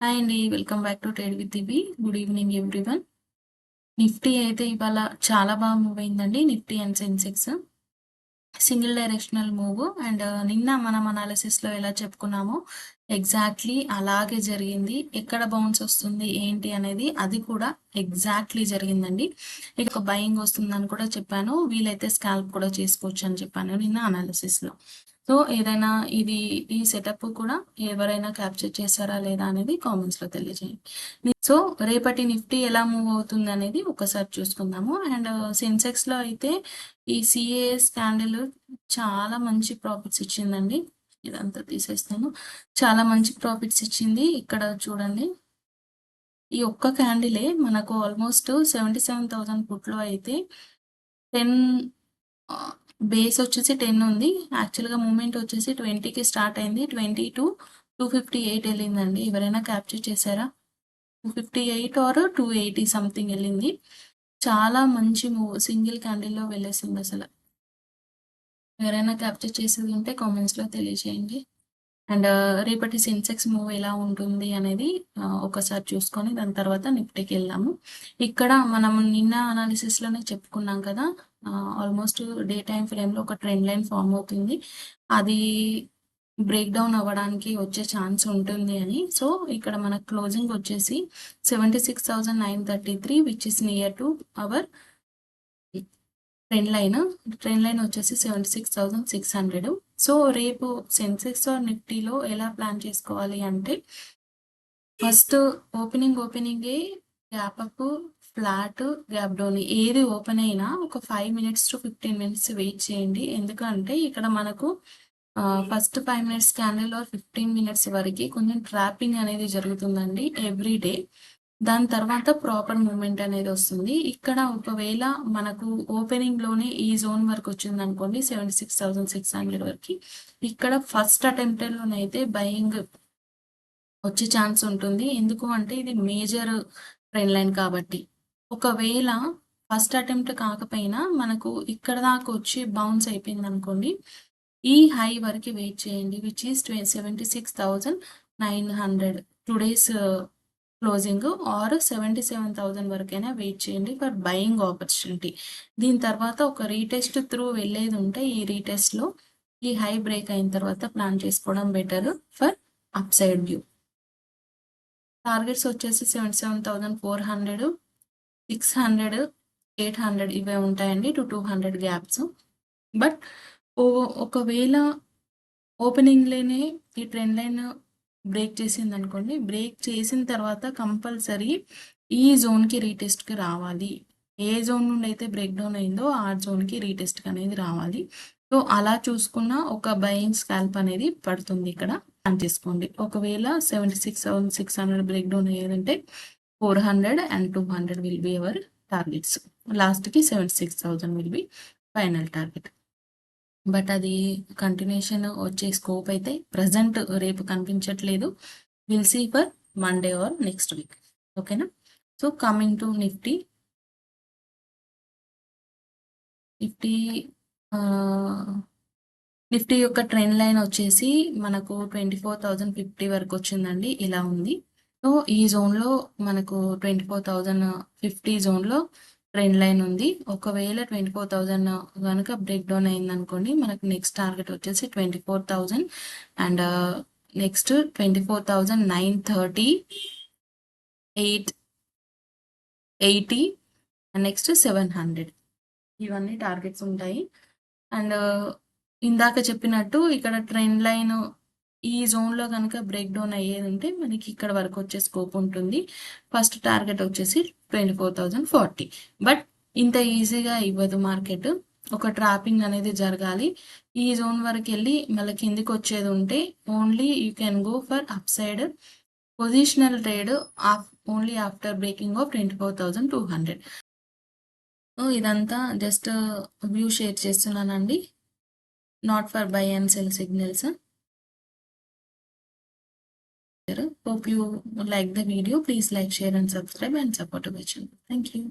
Hi అండి. Welcome back to trade with Divi. Good evening everyone. Nifty అయితే ఇవాళ చాలా బాగా మూవ్ అయిందండి. Nifty and Sensex single directional move and నిన్న మనం అనాలిసిస్లో ఎలా చెప్పుకున్నామో ఎగ్జాక్ట్లీ అలాగే జరిగింది. ఎక్కడ బౌన్స్ వస్తుంది ఏంటి అనేది అది కూడా ఎగ్జాక్ట్లీ జరిగిందండి. ఇక బయింగ్ వస్తుందని కూడా చెప్పాను. వీలైతే స్కాల్ప్ కూడా చేసుకోవచ్చు అని చెప్పాను నిన్న అనాలిసిస్లో. సో ఏదైనా ఈ సెటప్ కూడా ఎవరైనా క్యాప్చర్ చేశారా లేదా అనేది కామెంట్స్లో తెలియజేయండి. సో రేపటి నిఫ్టీ ఎలా మూవ్ అవుతుంది అనేది ఒకసారి చూసుకుందాము. అండ్ సెన్సెక్స్లో అయితే ఈ సిఏఎస్ క్యాండిల్ చాలా మంచి ప్రాఫిట్స్ ఇచ్చిందండి. ఇదంతా తీసేస్తాను. చాలా మంచి ప్రాఫిట్స్ ఇచ్చింది. ఇక్కడ చూడండి, ఈ ఒక్క క్యాండిలే మనకు ఆల్మోస్ట్ 77,000 పుట్లో అయితే 10 బేస్ వచ్చేసి 10 ఉంది. యాక్చువల్గా మూమెంట్ వచ్చేసి 20కి స్టార్ట్ అయింది. 20 టు 258 వెళ్ళిందండి. ఎవరైనా క్యాప్చర్ చేశారా? 258 ఆర్ 280 సంథింగ్ వెళ్ళింది. చాలా మంచి మూవ్, సింగిల్ క్యాండిల్లో వెళ్ళేసింది అసలు. ఎవరైనా క్యాప్చర్ చేసేది ఉంటే కామెంట్స్లో తెలియజేయండి. అండ్ రేపటి సెన్సెక్స్ మూవ్ ఎలా ఉంటుంది అనేది ఒకసారి చూసుకొని దాని తర్వాత నిఫ్టీకి వెళ్దాము. ఇక్కడ మనం నిన్న అనాలిసిస్లోనే చెప్పుకున్నాం కదా, ఆల్మోస్ట్ డే టైం ఫ్రేమ్లో ఒక ట్రెండ్ లైన్ ఫామ్ అవుతుంది. అది బ్రేక్ డౌన్ అవ్వడానికి వచ్చే ఛాన్స్ ఉంటుంది అని. సో ఇక్కడ మన క్లోజింగ్ వచ్చేసి 76,933 which is near to our trend line వచ్చేసి 76,600. సో రేపు సెన్సెక్స్ ఆర్ నిఫ్టీలో ఎలా ప్లాన్ చేసుకోవాలి అంటే, ఫస్ట్ ఓపెనింగే gap up, flat, gap down ఏది ఓపెన్ అయినా ఒక 5 minutes to 15 minutes వెయిట్ చేయండి. ఎందుకంటే ఇక్కడ మనకు first 5 minutes candle or 15 minutes వరకు కొంచెం ట్రాపింగ్ అనేది జరుగుతుందండి ఎవ్రీ డే. దాని తర్వాత ప్రాపర్ మూమెంట్ అనేది వస్తుంది. ఇక్కడ ఒకవేళ మనకు ఓపెనింగ్లోనే ఈ జోన్ వరకు వచ్చింది అనుకోండి, 76,600 వరకు, ఇక్కడ ఫస్ట్ అటెంప్ట్లోనైతే బయింగ్ వచ్చే ఛాన్స్ ఉంటుంది. ఎందుకు అంటే ఇది మేజర్ ట్రెండ్ లైన్ కాబట్టి. ఒకవేళ ఫస్ట్ అటెంప్ట్ కాకపోయినా మనకు ఇక్కడ దాకా వచ్చి బౌన్స్ అయిపోయింది అనుకోండి, ఈ హై వరకు వెయిట్ చేయండి, which is 76,900 today's closing, or 77,000 వరకైనా వెయిట్ చేయండి ఫర్ బయింగ్ ఆపర్చునిటీ. దీని తర్వాత ఒక రీటెస్ట్ త్రూ వెళ్ళేది ఉంటే ఈ రీటెస్ట్లో ఈ హై బ్రేక్ అయిన తర్వాత ప్లాన్ చేసుకోవడం better for up side view. Targets వచ్చేసి 77,400, 600, 800 ఇవే ఉంటాయండి, 200 గ్యాప్స్. బట్ ఒకవేళ ఓపెనింగ్లోనే ఈ ట్రెండ్ లైన్ బ్రేక్ చేసింది అనుకోండి, బ్రేక్ చేసిన తర్వాత కంపల్సరీ ఈ జోన్కి రీటెస్ట్కి రావాలి. ఏ జోన్ నుండి అయితే బ్రేక్ డౌన్ అయిందో ఆ జోన్కి రీటెస్ట్కి అనేది రావాలి. సో అలా చూసుకున్న ఒక బయింగ్ స్కాల్ప్ అనేది పడుతుంది. ఇక్కడ ప్లాన్ చేసుకోండి. ఒకవేళ 76,600 బ్రేక్ డౌన్ అయ్యేదంటే 400 and 200 will be our targets. లాస్ట్కి 76,000 will be final target. But అది కంటిన్యూషన్ వచ్చే స్కోప్ అయితే ప్రజెంట్ రేపు కనిపించట్లేదు. Will see for Monday or next week. ఓకేనా? సో కమింగ్ టు నిఫ్టీ యొక్క ట్రెండ్ లైన్ వచ్చేసి మనకు 24,050 వరకు వచ్చిందండి. ఇలా ఉంది. సో ఈ జోన్లో మనకు 24,050 జోన్లో ట్రెండ్ లైన్ ఉంది. ఒకవేళ 24,000 కనుక బ్రేక్ డౌన్ అయిందనుకోండి, మనకు నెక్స్ట్ టార్గెట్ వచ్చేసి 24,000 అండ్ నెక్స్ట్ 24,930, 880 అండ్ నెక్స్ట్ 700. ఇవన్నీ టార్గెట్స్ ఉంటాయి. అండ్ ఇందాక చెప్పినట్టు ఇక్కడ ట్రెండ్ లైన్ ఈ జోన్లో కనుక బ్రేక్ డౌన్ అయ్యేది ఉంటే మనకి ఇక్కడ వరకు వచ్చే స్కోప్ ఉంటుంది. ఫస్ట్ టార్గెట్ వచ్చేసి 24,040. బట్ ఇంత ఈజీగా ఇవ్వదు మార్కెట్. ఒక ట్రాపింగ్ అనేది జరగాలి. ఈ జోన్ వరకు వెళ్ళి మళ్ళీ కిందికి వచ్చేది ఉంటే only you can go for up side positional trade only after breaking of 24,200. ఇదంతా జస్ట్ వ్యూ షేర్ చేస్తున్నానండి, not for by and cell signals. Hope you like the video. Please like, share and subscribe and support our channel. Thank you.